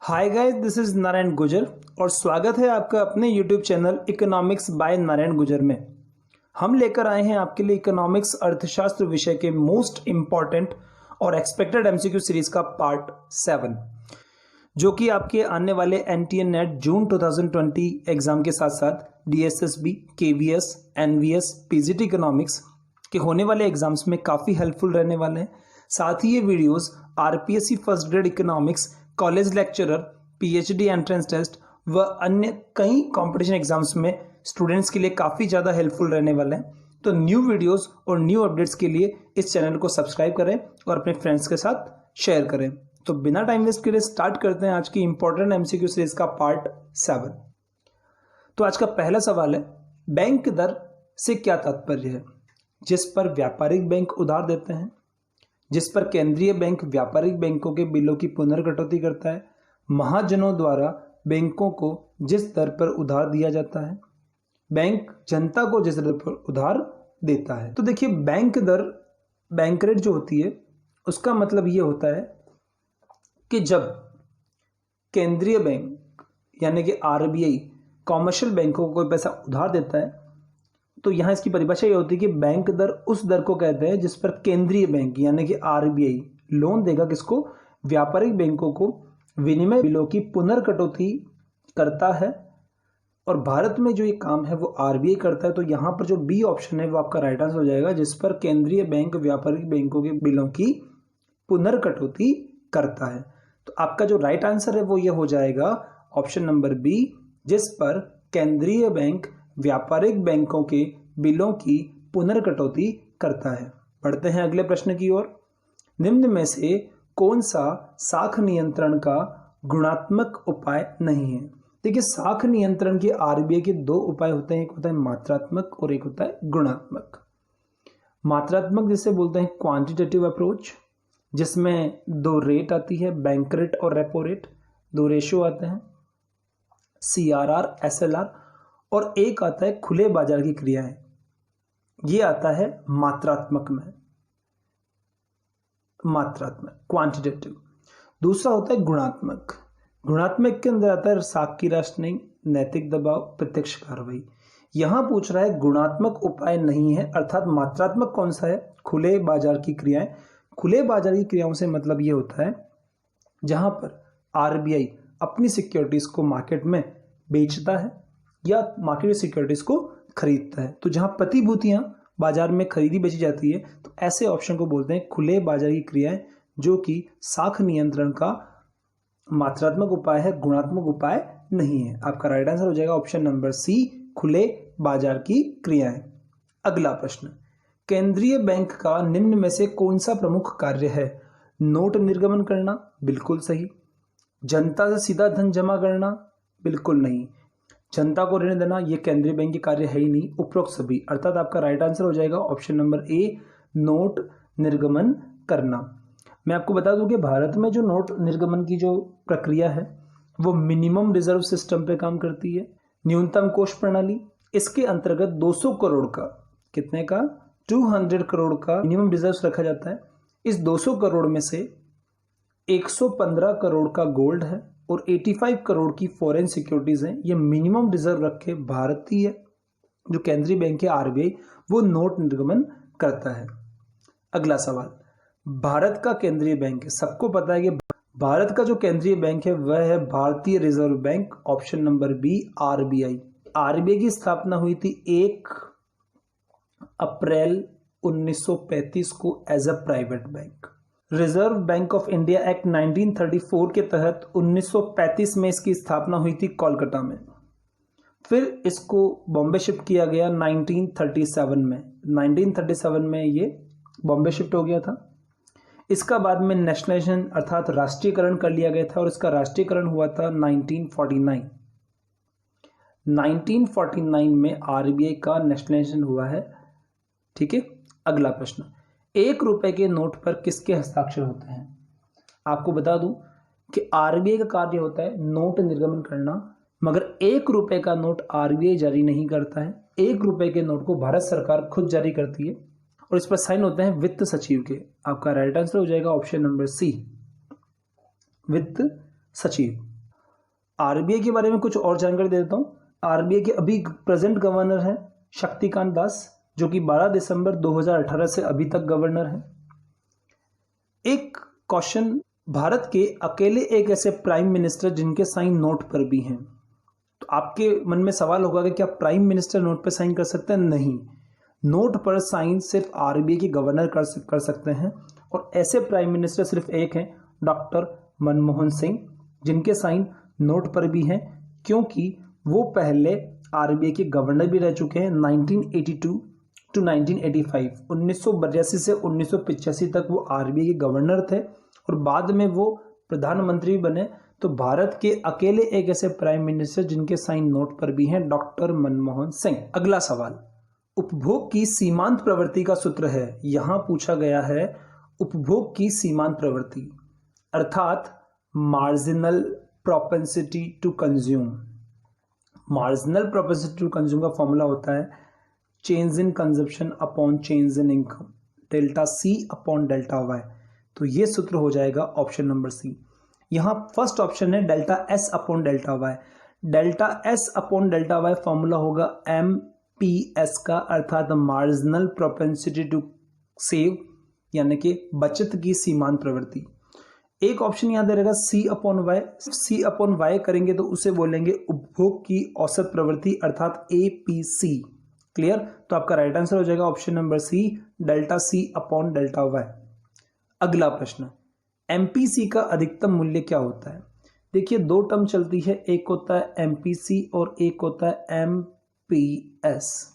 Hi guys, this is Narayan Gujar और स्वागत है आपका अपने YouTube channel economics by Narayan Gujar में। हम लेकर आए हैं आपके लिए इकोनॉमिक्स अर्थशास्त्र विषय के मोस्ट इंपॉर्टेंट और एक्सपेक्टेड एमसीक्यू सीरीज का पार्ट 7, जो कि आपके आने वाले एनटीए नेट जून 2020 एग्जाम के साथ साथ DSSB, KVS, NVS, PGT economics के होने वाले एग्जाम्स में काफ़ी हेल्पफुल रहने वाले हैं। साथ ही ये videos RPSC first grade economics, college lecturer, PhD entrance test व अन्य कई कंपटीशन एग्जाम्स में स्टूडेंट्स के लिए काफ़ी ज़्यादा हेल्पफुल रहने वाले हैं। तो न्यू वीडियोस और न्यू अपडेट्स के लिए इस चैनल को सब्सक्राइब करें और अपने फ्रेंड्स के साथ शेयर करें। तो बिना टाइम वेस्ट के स्टार्ट करते हैं आज की इंपॉर्टेंट एमसीक्यू सीरीज का पार्ट 7। तो आज का पहला सवाल है, बैंक दर से क्या तात्पर्य है? जिस पर व्यापारिक बैंक उधार देते हैं, जिस पर केंद्रीय बैंक व्यापारिक बैंकों के बिलों की पुनर्कटौती करता है, महाजनों द्वारा बैंकों को जिस दर पर उधार दिया जाता है, बैंक जनता को जिस दर पर उधार देता है। तो देखिए, बैंक दर, बैंक रेट जो होती है, उसका मतलब ये होता है कि जब केंद्रीय बैंक यानी कि आरबीआई कॉमर्शियल बैंकों को कोई पैसा उधार देता है, तो यहाँ इसकी परिभाषा ये होती है कि बैंक दर उस दर को कहते हैं जिस पर केंद्रीय बैंक यानी कि आरबीआई लोन देगा किसको? व्यापारिक बैंकों को विनिमय बिलों की पुनर्कटौती करता है। और भारत में जो ये काम है वो आरबीआई करता है। तो यहाँ पर जो बी ऑप्शन है वो आपका राइट आंसर हो जाएगा, जिस पर केंद्रीय बैंक व्यापारिक बैंकों के बिलों की पुनर्कटौती करता है। तो आपका जो राइट आंसर है वो ये हो जाएगा ऑप्शन नंबर बी, जिस पर केंद्रीय बैंक व्यापारिक बैंकों के बिलों की पुनर्कटौती करता है। बढ़ते हैं अगले प्रश्न की ओर। निम्न में से कौन सा साख नियंत्रण का गुणात्मक उपाय नहीं है? देखिए, साख नियंत्रण के आरबीआई के दो उपाय होते हैं, एक होता है मात्रात्मक और एक होता है गुणात्मक। मात्रात्मक जिसे बोलते हैं क्वांटिटेटिव अप्रोच, जिसमें दो रेट आती है, बैंक रेट और रेपो रेट, दो रेशियो आते हैं, सीआरआर, एसएलआर, और एक आता है खुले बाजार की क्रियाएं, ये आता है मात्रात्मक में, मात्रात्मक क्वांटिटेटिव। दूसरा होता है गुणात्मक। गुणात्मक के अंदर आता है साख की राशनिंग, नैतिक दबाव, प्रत्यक्ष कार्रवाई। यहां पूछ रहा है गुणात्मक उपाय नहीं है, अर्थात मात्रात्मक कौन सा है? खुले बाजार की क्रियाएं। खुले बाजार की क्रियाओं से मतलब ये होता है जहां पर आरबीआई अपनी सिक्योरिटीज को मार्केट में बेचता है या मार्केट सिक्योरिटीज को खरीदता है। तो जहां प्रतिभूतियां बाजार में खरीदी बेची जाती है, तो ऐसे ऑप्शन को बोलते हैं खुले बाजार की क्रियाएं, जो कि साख नियंत्रण का मात्रात्मक उपाय है, गुणात्मक उपाय नहीं है। आपका राइट आंसर हो जाएगा ऑप्शन नंबर सी, खुले बाजार की क्रियाएं। अगला प्रश्न, केंद्रीय बैंक का निम्न में से कौन सा प्रमुख कार्य है? नोट निर्गमन करना, बिल्कुल सही। जनता से सीधा धन जमा करना, बिल्कुल नहीं। जनता को ऋण देना, यह केंद्रीय बैंक के कार्य है ही नहीं। उपरोक्त सभी, अर्थात आपका राइट आंसर हो जाएगा ऑप्शन नंबर ए, नोट निर्गमन करना। मैं आपको बता दूं कि भारत में जो नोट निर्गमन की जो प्रक्रिया है वो मिनिमम रिजर्व सिस्टम पे काम करती है, न्यूनतम कोष प्रणाली। इसके अंतर्गत 200 करोड़ का, कितने का? 200 करोड़ का मिनिमम रिजर्व रखा जाता है। इस 200 करोड़ में से 115 करोड़ का गोल्ड है और 85 करोड़ की फॉरेन सिक्योरिटीज हैं। ये मिनिमम रिजर्व रखे भारतीय जो केंद्रीय बैंक है आरबीआई, वो नोट निर्गमन करता है। अगला सवाल, भारत का केंद्रीय बैंक है, सबको पता है कि भारत का जो केंद्रीय बैंक है वह है भारतीय reserve bank, option number B, RBI. RBI की स्थापना हुई थी 1 अप्रैल 1935 को as a private bank. Reserve bank of India act 1934 के तहत 1935 में इसकी स्थापना हुई थी कोलकाता में। फिर इसको बॉम्बे शिफ्ट किया गया 1937 में। 1937 में ये बॉम्बे शिफ्ट हो गया था। इसका बाद में नेशनलाइजेशन अर्थात राष्ट्रीयकरण कर लिया गया था और इसका राष्ट्रीयकरण हुआ था 1949। 1949 में आरबीआई का नेशनलाइजेशन हुआ है। ठीक है। अगला प्रश्न, 1 रुपए के नोट पर किसके हस्ताक्षर होते हैं? आपको बता दूं कि आरबीआई का कार्य होता है नोट निर्गमन करना, मगर 1 रुपए का नोट आरबीआई जारी नहीं करता है। 1 रुपए के नोट को भारत सरकार खुद जारी करती है और इस पर साइन होते हैं वित्त सचिव के। आपका राइट आंसर हो जाएगा ऑप्शन नंबर सी, वित्त सचिव। आरबीआई के बारे में कुछ और जानकारी दे देता हूँ। आरबीआई के अभी प्रेजेंट गवर्नर हैं शक्तिकांत दास, जो कि 12 दिसंबर 2018 से अभी तक गवर्नर हैं। एक क्वेश्चन, भारत के अकेले एक ऐसे प्राइम मिनिस्टर जिनके साइन नोट पर भी हैं। तो आपके मन में सवाल होगा कि क्या प्राइम मिनिस्टर नोट पर साइन कर सकते हैं? नहीं, नोट पर साइन सिर्फ आरबीआई के गवर्नर कर सकते हैं। और ऐसे प्राइम मिनिस्टर सिर्फ एक हैं, डॉक्टर मनमोहन सिंह, जिनके साइन नोट पर भी हैं, क्योंकि वो पहले आरबीआई के गवर्नर भी रह चुके हैं 1982 टू 1985। 1982 से 1985 तक वो आरबीआई के गवर्नर थे और बाद में वो प्रधानमंत्री बने। तो भारत के अकेले एक ऐसे प्राइम मिनिस्टर जिनके साइन नोट पर भी हैं, डॉक्टर मनमोहन सिंह। अगला सवाल, उपभोग की सीमांत प्रवृत्ति का सूत्र है। यहां पूछा गया है उपभोग की सीमांत प्रवृत्ति, अर्थात marginal propensity to consume. Marginal propensity to consume का फॉर्मूला होता है change in consumption upon change in income, delta C upon delta Y. तो ये सूत्र हो जाएगा ऑप्शन नंबर सी। यहाँ फर्स्ट ऑप्शन है delta S upon delta Y. Delta S upon delta Y formula होगा एम पी एस का, अर्थात मार्जिनल प्रोपेंसिटी टू सेव, यानी कि बचत की सीमांत प्रवृत्ति। एक ऑप्शन याद रहेगा सी अपॉन वाई। सी अपॉन वाई करेंगे तो उसे बोलेंगे उपभोग की औसत प्रवृत्ति, अर्थात एपीसी। क्लियर? तो आपका राइट आंसर हो जाएगा option number C, delta C upon delta Y. अगला प्रश्न, एमपीसी का अधिकतम मूल्य क्या होता है? देखिए, दो टर्म चलती है, एक होता है एमपीसी और एक होता है MPS,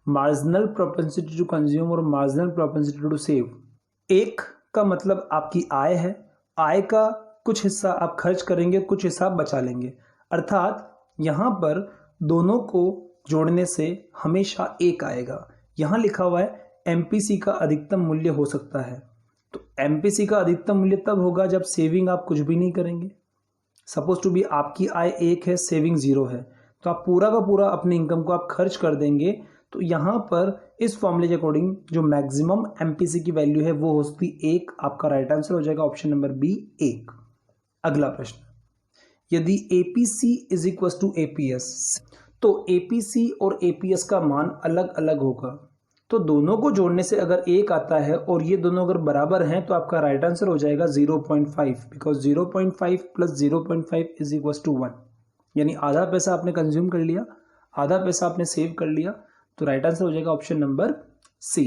marginal propensity to consume और मार्जिनल प्रोपेंसिटी टू सेव। एक का मतलब आपकी आय है, आय का कुछ हिस्सा आप खर्च करेंगे, कुछ हिस्सा आप बचा लेंगे, अर्थात यहां पर दोनों को जोड़ने से हमेशा एक आएगा। यहां लिखा हुआ है एमपीसी का अधिकतम मूल्य हो सकता है। तो एमपीसी का अधिकतम मूल्य तब होगा जब सेविंग आप कुछ भी नहीं करेंगे। सपोज टू बी आपकी आय 1 है, सेविंग 0 है, तो आप पूरा का पूरा अपने इनकम को आप खर्च कर देंगे। तो यहाँ पर इस फॉर्मूले के अकॉर्डिंग जो मैक्सिमम एमपीसी की वैल्यू है वो हो सकती 1। आपका राइट आंसर हो जाएगा ऑप्शन नंबर बी, 1। अगला प्रश्न, यदि APC is equal to APS, तो एपीसी और एपीएस का मान अलग अलग होगा। तो दोनों को जोड़ने से अगर 1 आता है और ये दोनों अगर बराबर हैं तो आपका राइट आंसर हो जाएगा 0.5, because 0.5 plus 0.5 is equal to 1। यानी आधा पैसा आपने कंज्यूम कर लिया, आधा पैसा आपने सेव कर लिया, तो राइट आंसर हो जाएगा ऑप्शन नंबर सी।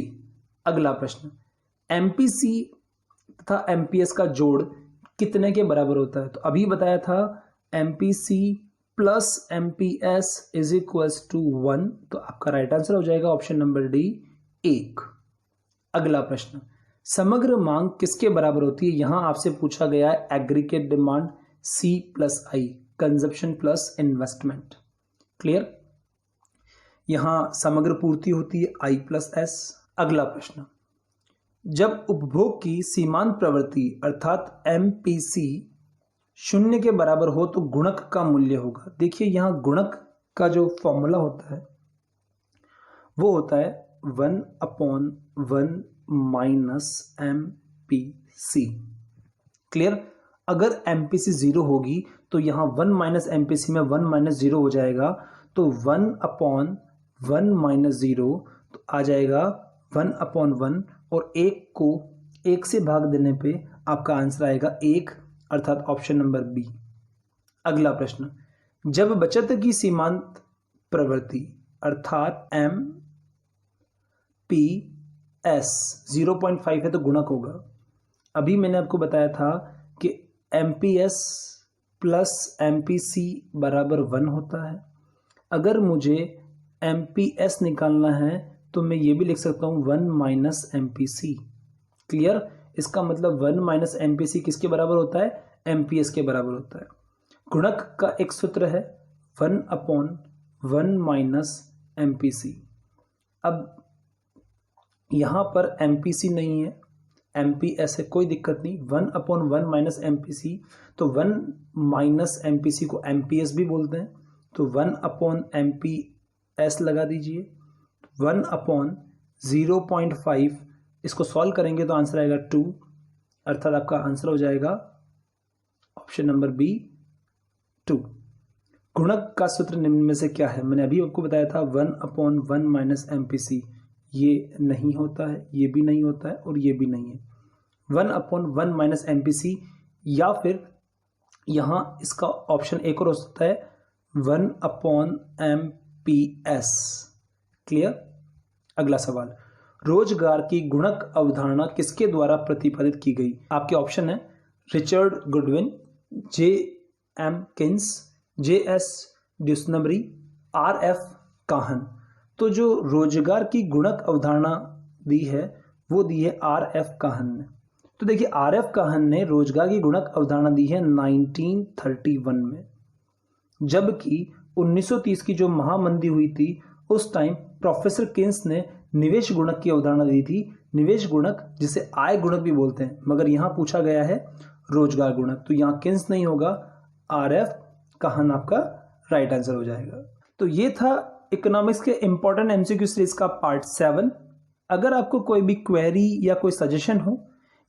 अगला प्रश्न, एमपीसी तथा एमपीएस का जोड़ कितने के बराबर होता है? तो अभी बताया था MPC plus MPS is equal to 1, तो आपका राइट आंसर हो जाएगा ऑप्शन नंबर डी, 1। अगला प्रश्न, समग्र मांग किसके बराबर होती है? यहां आपसे पूछा गया है एग्रीगेट डिमांड सी प्लस आई, कंजप्शन प्लस इन्वेस्टमेंट। क्लियर? यहां समग्र पूर्ति होती है आई प्लस एस। अगला प्रश्न, जब उपभोग की सीमांत प्रवृत्ति अर्थात एमपीसी 0 के बराबर हो तो गुणक का मूल्य होगा। देखिए, यहां गुणक का जो फॉर्मूला होता है वो होता है 1/1 माइनस एमपीसी। क्लियर? अगर एमपीसी 0 होगी तो यहां 1 माइनस एमपीसी में 1 माइनस 0 हो जाएगा, तो 1/1 माइनस 0 तो आ जाएगा 1/1, और 1 को 1 से भाग देने पे आपका आंसर आएगा 1, अर्थात ऑप्शन नंबर बी। अगला प्रश्न, जब बचत की सीमांत प्रवृत्ति अर्थात एम पी एस 0.5 है तो गुणक होगा। अभी मैंने आपको बताया था कि M P S plus M P C बराबर 1 होता है। अगर मुझे एम पी एस निकालना है तो मैं ये भी लिख सकता हूँ 1 minus M P C. Clear? इसका मतलब 1 माइनस एम पी सी किसके बराबर होता है? एम पी एस के बराबर होता है। गुणक का एक सूत्र है 1/1 माइनस एम पी सी। अब यहाँ पर एम पी सी नहीं है, एम पी एस है, कोई दिक्कत नहीं। 1/1 माइनस एम पी सी, तो 1 माइनस एम पी सी को एम पी एस भी बोलते हैं, तो 1/MP लगा दीजिए। 1/0.5, इसको सॉल्व करेंगे तो आंसर आएगा 2, अर्थात आपका आंसर हो जाएगा ऑप्शन नंबर बी, 2। गुणक का सूत्र निम्न में से क्या है? मैंने अभी आपको बताया था 1/1 माइनस MPC। ये नहीं होता है, ये भी नहीं होता है और ये भी नहीं है। 1/1 माइनस MPC या फिर यहाँ इसका ऑप्शन एक और हो सकता है 1/MPS। क्लियर? अगला सवाल, रोजगार की गुणक अवधारणा किसके द्वारा प्रतिपादित की गई? आपके ऑप्शन है Richard Goodwin, J.M. Keynes, J.S. ड्यूसनबरी, R.F. काहन। तो जो रोजगार की गुणक अवधारणा दी है वो दी है R.F. काहन ने। तो देखिए R.F. काहन ने रोजगार की गुणक अवधारणा दी है 1931 में, जबकि 1930 की जो महामंदी हुई थी उस टाइम प्रोफेसर किन्स ने निवेश गुणक की अवधारणा दी थी। निवेश गुणक जिसे आय गुणक भी बोलते हैं, मगर यहाँ पूछा गया है रोजगार गुणक, तो यहाँ किन्स नहीं होगा, R.F. काहन आपका राइट आंसर हो जाएगा। तो ये था इकोनॉमिक्स के इंपॉर्टेंट MCQ सीरीज का पार्ट 7। अगर आपको कोई भी क्वेरी या कोई सजेशन हो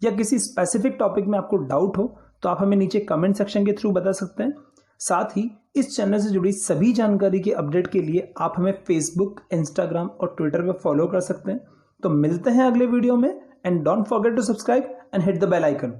या किसी स्पेसिफिक टॉपिक में आपको डाउट हो तो आप हमें नीचे कमेंट सेक्शन के थ्रू बता सकते हैं। साथ ही इस चैनल से जुड़ी सभी जानकारी के अपडेट के लिए आप हमें फेसबुक, इंस्टाग्राम और ट्विटर पर फॉलो कर सकते हैं। तो मिलते हैं अगले वीडियो में, and don't forget to subscribe and hit the bell icon.